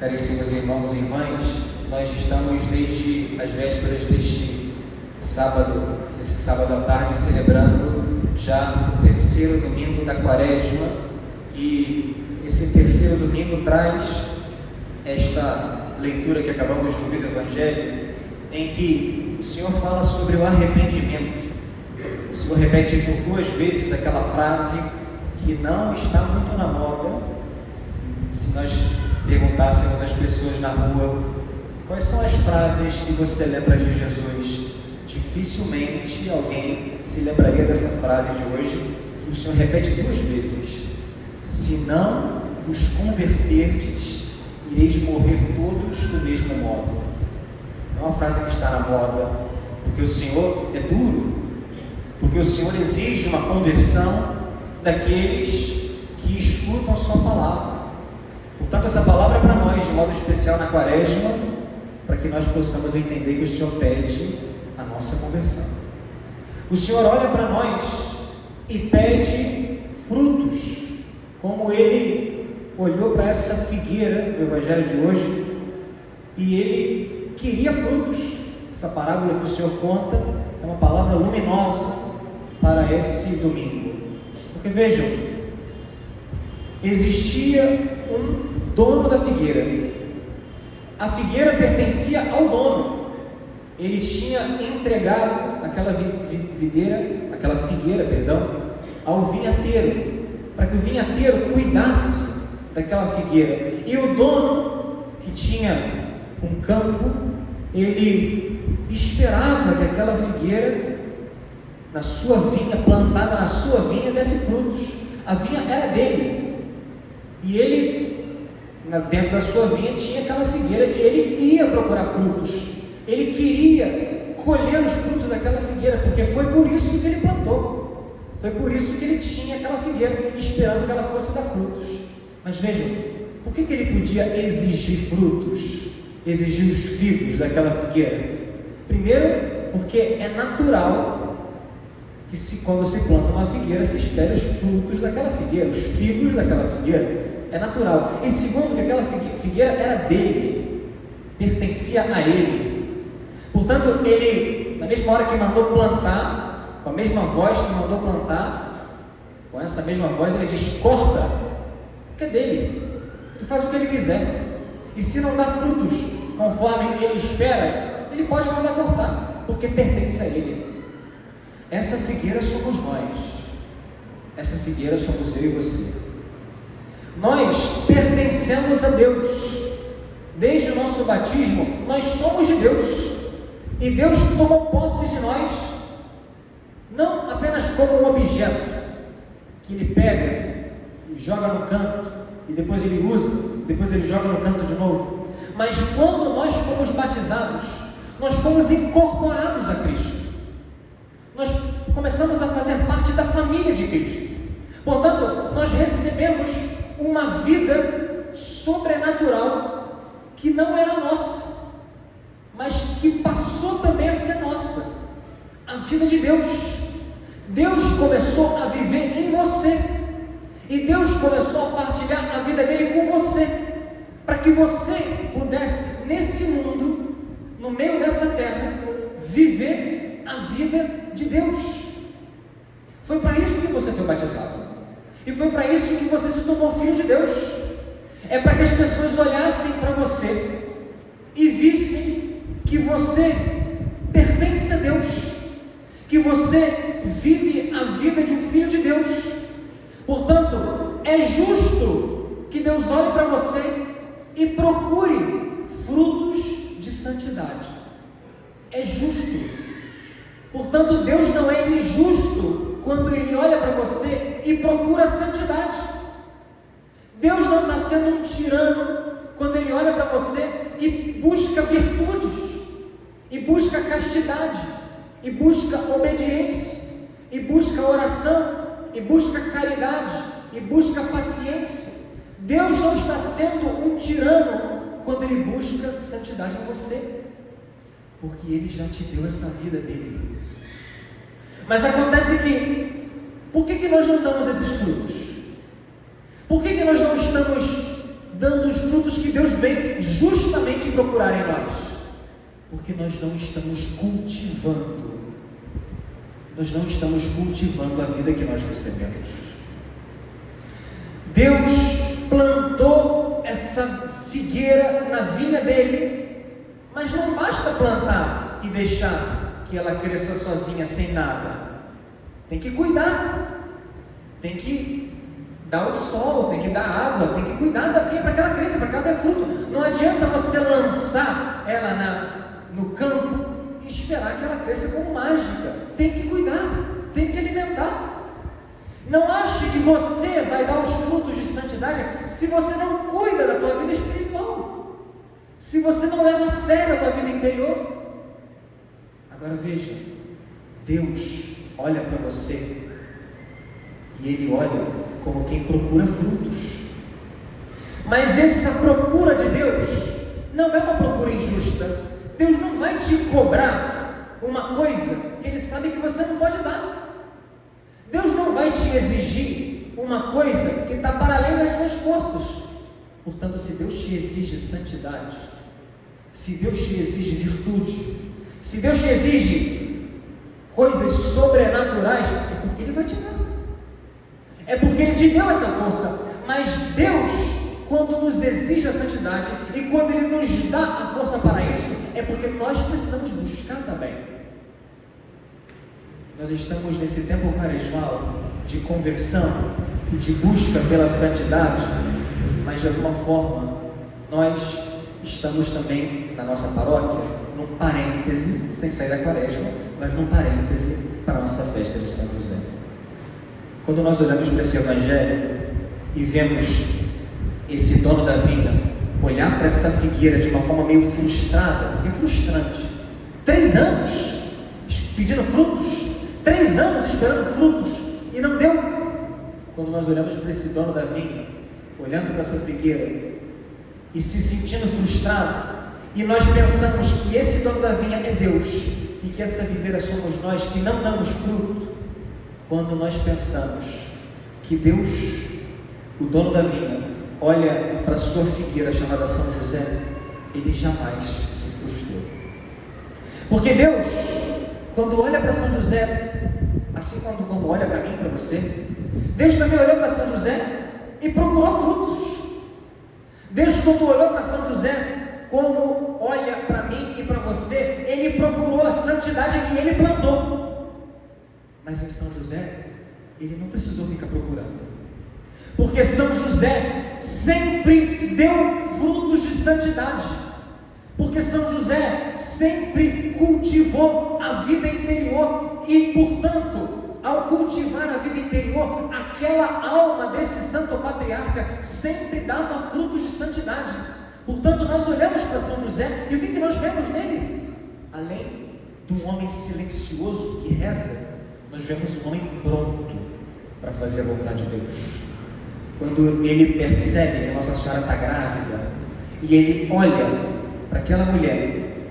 Caríssimos irmãos e irmãs, nós estamos desde as vésperas deste sábado, esse sábado à tarde, celebrando já o terceiro domingo da Quaresma, e esse terceiro domingo traz esta leitura que acabamos de ouvir do Evangelho, em que o Senhor fala sobre o arrependimento. O Senhor repete por duas vezes aquela frase que não está muito na moda. Se nós perguntássemos às pessoas na rua quais são as frases que você lembra de Jesus, dificilmente alguém se lembraria dessa frase de hoje, que o Senhor repete duas vezes: se não vos converterdes, ireis morrer todos do mesmo modo. Não é uma frase que está na moda, porque o Senhor é duro, porque o Senhor exige uma conversão daqueles que escutam a sua palavra. Portanto, essa palavra é para nós, de modo especial na Quaresma, para que nós possamos entender que o Senhor pede a nossa conversão. O Senhor olha para nós e pede frutos, como Ele olhou para essa figueira do Evangelho de hoje, e Ele queria frutos. Essa parábola que o Senhor conta é uma palavra luminosa para esse domingo, porque vejam, existia um dono da figueira. A figueira pertencia ao dono. Ele tinha entregado aquela figueira, ao vinhateiro, para que o vinhateiro cuidasse daquela figueira. E o dono, que tinha um campo, ele esperava que aquela figueira, na sua vinha, plantada na sua vinha, desse frutos. A vinha era dele, e ele, dentro da sua vinha, tinha aquela figueira, e ele ia procurar frutos. Ele queria colher os frutos daquela figueira, porque foi por isso que ele plantou, foi por isso que ele tinha aquela figueira, esperando que ela fosse dar frutos. Mas vejam, por que ele podia exigir frutos, exigir os figos daquela figueira? Primeiro, porque é natural que quando se planta uma figueira, se espera os frutos daquela figueira, os figos daquela figueira. É natural. E segundo, que aquela figueira era dele, pertencia a ele. Portanto, ele, na mesma hora que mandou plantar, com a mesma voz que mandou plantar, com essa mesma voz ele diz: corta, porque é dele. Ele faz o que ele quiser. E se não dá frutos conforme ele espera, ele pode mandar cortar, porque pertence a ele. Essa figueira somos nós. Essa figueira somos eu e você. Nós pertencemos a Deus. Desde o nosso batismo, nós somos de Deus. E Deus tomou posse de nós, não apenas como um objeto que Ele pega e joga no canto, e depois Ele usa, depois Ele joga no canto de novo. Mas quando nós fomos batizados, nós fomos incorporados a Cristo. Nós começamos a fazer parte da família de Cristo. Portanto, nós recebemos uma vida sobrenatural que não era nossa, mas que passou também a ser nossa. A vida de Deus. Deus começou a viver em você, e Deus começou a partilhar a vida dele com você, para que você pudesse, nesse mundo, no meio dessa terra, viver a vida de Deus. Foi para isso que você foi batizado, e foi para isso que você se tornou filho de Deus. É para que as pessoas olhassem para você e vissem que você pertence a Deus, que você vive a vida de um filho de Deus. Portanto, é justo que Deus olhe para você e procure frutos de santidade. É justo. Portanto, Deus não é injusto quando Ele olha para você e procura santidade. Deus não está sendo um tirano quando Ele olha para você e busca virtudes, e busca castidade, e busca obediência, e busca oração, e busca caridade, e busca paciência. Deus não está sendo um tirano quando Ele busca santidade em você, porque Ele já te deu essa vida dele. Mas acontece que, por que nós não damos esses frutos? Por que nós não estamos dando os frutos que Deus vem justamente procurar em nós, porque nós não estamos cultivando a vida que nós recebemos. Deus plantou essa figueira na vinha dele, mas não basta plantar e deixar que ela cresça sozinha, sem nada. Tem que cuidar, tem que dar o sol, tem que dar água, tem que cuidar da vinha para que ela cresça, para que ela dê fruto. Não adianta você lançar ela no campo e esperar que ela cresça como mágica. Tem que cuidar, tem que alimentar. Não ache que você vai dar os frutos de santidade se você não cuida da tua vida espiritual, se você não leva a sério a tua vida interior. Agora veja, Deus olha para você e Ele olha como quem procura frutos. Mas essa procura de Deus não é uma procura injusta. Deus não vai te cobrar uma coisa que Ele sabe que você não pode dar. Deus não vai te exigir uma coisa que está para além das suas forças. Portanto, se Deus te exige santidade, se Deus te exige virtude, se Deus te exige coisas sobrenaturais, é porque Ele vai te dar. É porque Ele te deu essa força. Mas Deus, quando nos exige a santidade e quando Ele nos dá a força para isso, é porque nós precisamos buscar também. Nós estamos nesse tempo quaresmal de conversão e de busca pela santidade, mas de alguma forma nós estamos também na nossa paróquia num parêntese, sem sair da quaresma, mas num parêntese para a nossa festa de São José. Quando nós olhamos para esse evangelho e vemos esse dono da vinha olhar para essa figueira de uma forma meio frustrada, porque é frustrante, 3 anos pedindo frutos, 3 anos esperando frutos e não deu. Quando nós olhamos para esse dono da vinha, olhando para essa figueira e se sentindo frustrado, e nós pensamos que esse dono da vinha é Deus e que essa videira somos nós que não damos fruto, quando nós pensamos que Deus, o dono da vinha, olha para a sua figueira chamada São José, Ele jamais se frustrou. Porque Deus, quando olha para São José, assim como olha para mim e para você, Deus também olhou para São José e procurou frutos. Deus, quando olhou para São José, como olha para mim e para você, Ele procurou a santidade que Ele plantou. Mas em São José, Ele não precisou ficar procurando, porque São José sempre deu frutos de santidade, porque São José sempre cultivou a vida interior e, portanto, ao cultivar a vida interior, aquela alma desse santo patriarca sempre dava frutos de santidade. Portanto, nós olhamos para São José e o que nós vemos nele? Além de um homem silencioso que reza, nós vemos um homem pronto para fazer a vontade de Deus. Quando ele percebe que a Nossa Senhora está grávida e ele olha para aquela mulher,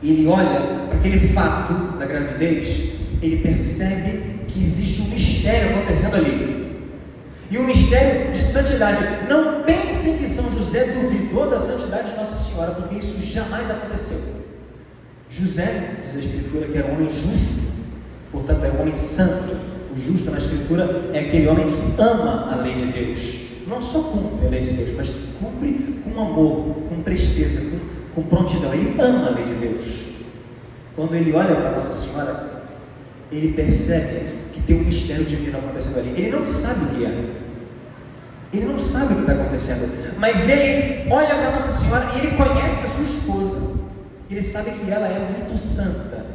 ele olha para aquele fato da gravidez, ele percebe que existe um mistério acontecendo ali, e um mistério de santidade. Não pensem que São José duvidou da santidade de Nossa Senhora, porque isso jamais aconteceu. José, diz a Escritura, que era um homem justo, portanto era um homem santo. O justo na Escritura é aquele homem que ama a lei de Deus, não só cumpre a lei de Deus, mas que cumpre com amor, com presteza, com prontidão. Ele ama a lei de Deus. Quando ele olha para Nossa Senhora, ele percebe que tem um mistério divino acontecendo ali. Ele não sabe o que é, ele não sabe o que está acontecendo, mas ele olha para Nossa Senhora e ele conhece a sua esposa, ele sabe que ela é muito santa,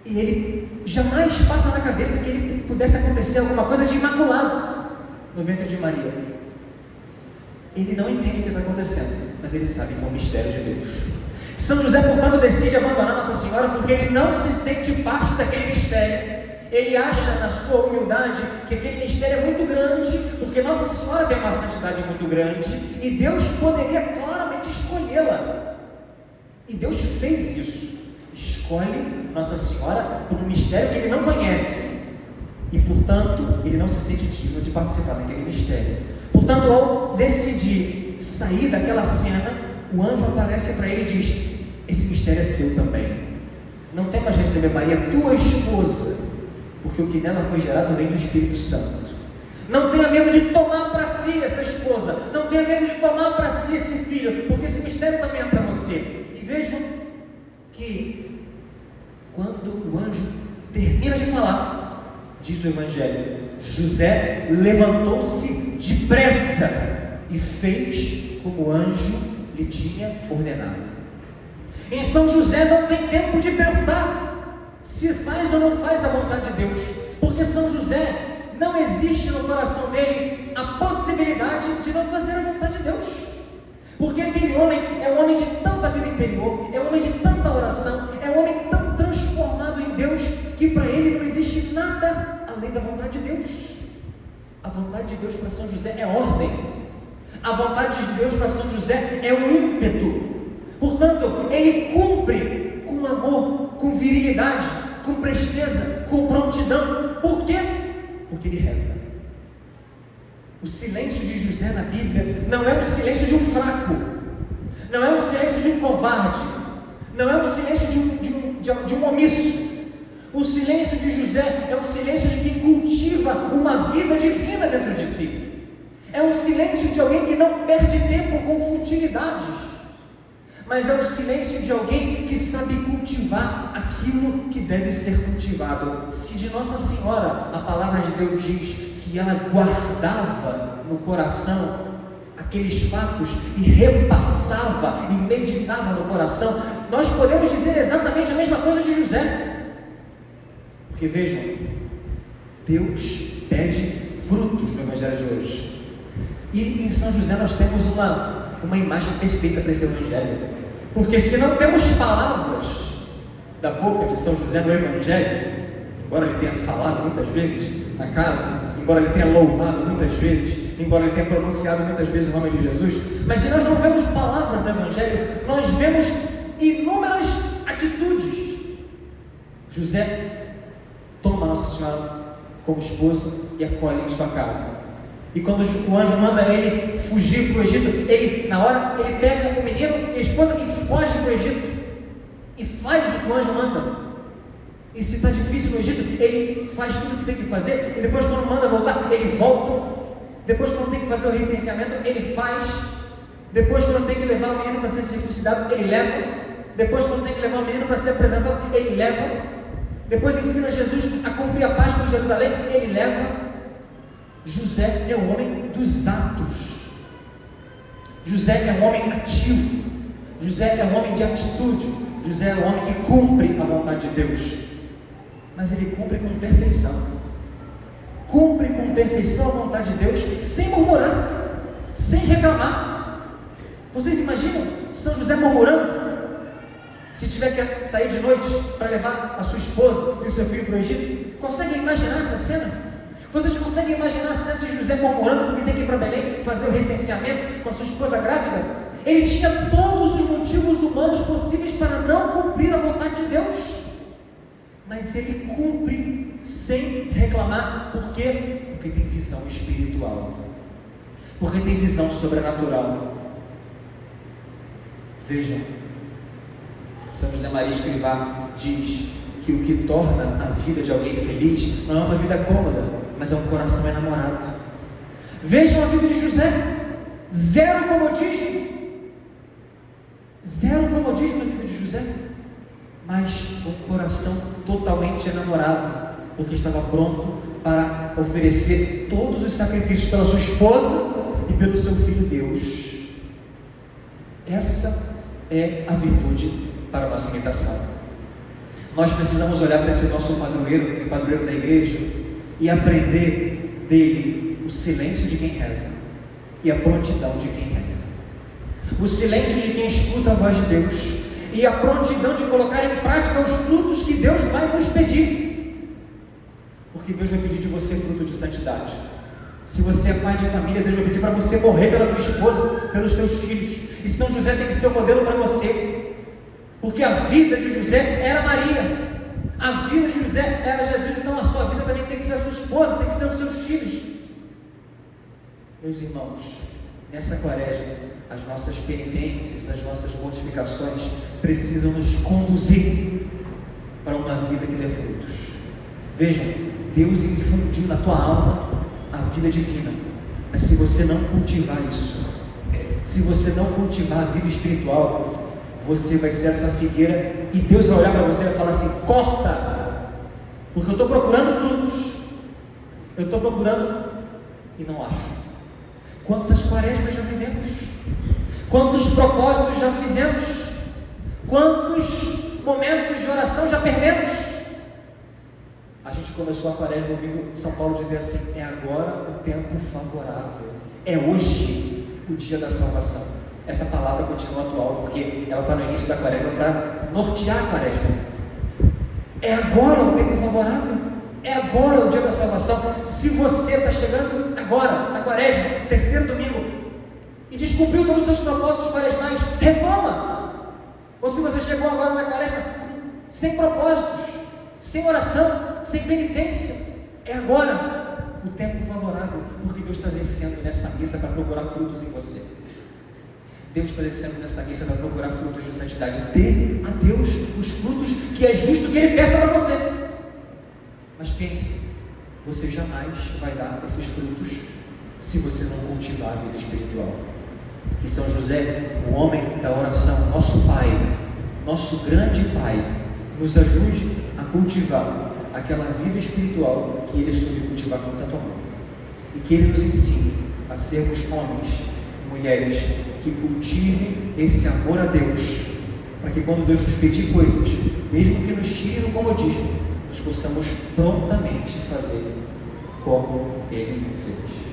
e ele jamais passa na cabeça que ele pudesse acontecer alguma coisa de imaculado no ventre de Maria. Ele não entende o que está acontecendo, mas ele sabe que é um mistério de Deus. São José, portanto, decide abandonar Nossa Senhora porque ele não se sente parte daquele mistério. Ele acha na sua humildade que aquele mistério é muito grande, porque Nossa Senhora tem uma santidade muito grande e Deus poderia claramente escolhê-la. E Deus fez isso. Escolhe Nossa Senhora por um mistério que ele não conhece e, portanto, ele não se sente digno de participar daquele mistério. Portanto, ao decidir sair daquela cena, o anjo aparece para ele e diz: esse mistério é seu também. Não temas receber Maria, tua esposa, porque o que nela foi gerado vem do Espírito Santo. Não tenha medo de tomar para si essa esposa, não tenha medo de tomar para si esse filho, porque esse mistério também é para você. E vejam que quando o anjo termina de falar, diz o Evangelho, José levantou-se depressa e fez como o anjo lhe tinha ordenado. Em São José não tem tempo de pensar se faz ou não faz a vontade de Deus, porque São José não existe no coração dele a possibilidade de não fazer a vontade de Deus, porque aquele homem é um homem de tanta vida interior, é um homem de tanta oração, é um homem tão transformado em Deus, que para ele não existe nada além da vontade de Deus. A vontade de Deus para São José é ordem, a vontade de Deus para São José é um ímpeto. Portanto, ele cumpre com amor, com virilidade, com presteza, com prontidão. Por quê? Porque ele reza. O silêncio de José na Bíblia não é o silêncio de um fraco, não é o silêncio de um covarde, não é o silêncio de um omisso. O silêncio de José é o silêncio de quem cultiva uma vida divina dentro de si. É um silêncio de alguém que não perde tempo com futilidades, mas é o silêncio de alguém que sabe cultivar aquilo que deve ser cultivado. Se de Nossa Senhora a palavra de Deus diz que ela guardava no coração aqueles fatos e repassava e meditava no coração, nós podemos dizer exatamente a mesma coisa de José. Porque vejam, Deus pede frutos no Evangelho de hoje, e em São José nós temos uma imagem perfeita para esse Evangelho. Porque se não temos palavras da boca de São José no Evangelho, embora ele tenha falado muitas vezes na casa, embora ele tenha louvado muitas vezes, embora ele tenha pronunciado muitas vezes o nome de Jesus, mas se nós não vemos palavras no Evangelho, nós vemos inúmeras atitudes. José toma Nossa Senhora como esposa e acolhe em sua casa. E quando o anjo manda ele fugir para o Egito, ele, na hora, ele pega o menino e a esposa e foge para o Egito, e faz o que o anjo manda. E se está difícil no Egito, ele faz tudo o que tem que fazer, e depois quando manda voltar, ele volta. Depois quando tem que fazer o recenseamento, ele faz. Depois quando tem que levar o menino para ser circuncidado, ele leva. Depois quando tem que levar o menino para ser apresentado, ele leva. Depois ensina Jesus a cumprir a Páscoa em Jerusalém, ele leva. José é um homem dos atos. José é um homem ativo. José é um homem de atitude. José é um homem que cumpre a vontade de Deus. Mas ele cumpre com perfeição. Cumpre com perfeição a vontade de Deus, sem murmurar, sem reclamar. Vocês imaginam São José murmurando? Se tiver que sair de noite para levar a sua esposa e o seu filho para o Egito? Conseguem imaginar essa cena? Vocês conseguem imaginar a cena de José murmurando porque tem que ir para Belém fazer o recenseamento com a sua esposa grávida? Ele tinha todos os motivos humanos possíveis para não cumprir a vontade de Deus, mas ele cumpre sem reclamar. Por quê? Porque tem visão espiritual, porque tem visão sobrenatural. Vejam, São José Maria Escrivá diz que o que torna a vida de alguém feliz não é uma vida cômoda, mas é um coração enamorado. Vejam a vida de José: zero comodismo na vida de José, mas um coração totalmente enamorado, porque estava pronto para oferecer todos os sacrifícios pela sua esposa e pelo seu filho Deus. Essa é a virtude para a nossa imitação. Nós precisamos olhar para esse nosso padroeiro, o padroeiro da igreja, e aprender dele o silêncio de quem reza e a prontidão de quem reza, o silêncio de quem escuta a voz de Deus e a prontidão de colocar em prática os frutos que Deus vai nos pedir, porque Deus vai pedir de você fruto de santidade. Se você é pai de família, Deus vai pedir para você morrer pela tua esposa, pelos teus filhos, e São José tem que ser o modelo para você, porque a vida de José era Maria, a vida de José era Jesus, então a sua vida também tem que ser a sua esposa, tem que ser os seus filhos. Meus irmãos, nessa quaresma, as nossas penitências, as nossas mortificações precisam nos conduzir para uma vida que dê frutos. Vejam, Deus infundiu na tua alma a vida divina, mas se você não cultivar isso, se você não cultivar a vida espiritual, você vai ser essa figueira e Deus vai olhar para você e vai falar assim: corta, porque eu estou procurando frutos, eu estou procurando e não acho. Quantas quaresmas já vivemos? Quantos propósitos já fizemos? Quantos momentos de oração já perdemos? A gente começou a quaresma ouvindo São Paulo dizer assim: é agora o tempo favorável, é hoje o dia da salvação. Essa palavra continua atual, porque ela está no início da quaresma para nortear a quaresma. É agora o tempo favorável, é agora o dia da salvação. Se você está chegando agora na quaresma, terceiro domingo, e descumpriu todos os seus propósitos quaresmais, retoma. Ou se você chegou agora na quaresma sem propósitos, sem oração, sem penitência, é agora o tempo favorável, porque Deus está descendo nessa missa para procurar frutos em você. Deus está descendo nessa missa para procurar frutos de santidade. Dê a Deus os frutos que é justo que Ele peça para você. Mas pense, você jamais vai dar esses frutos se você não cultivar a vida espiritual. Que São José, o homem da oração, nosso Pai, nosso grande Pai, nos ajude a cultivar aquela vida espiritual que Ele soube cultivar com tanto amor, e que Ele nos ensine a sermos homens e mulheres que cultivem esse amor a Deus, para que quando Deus nos pedir coisas, mesmo que nos tire do comodismo, nós possamos prontamente fazer como Ele fez.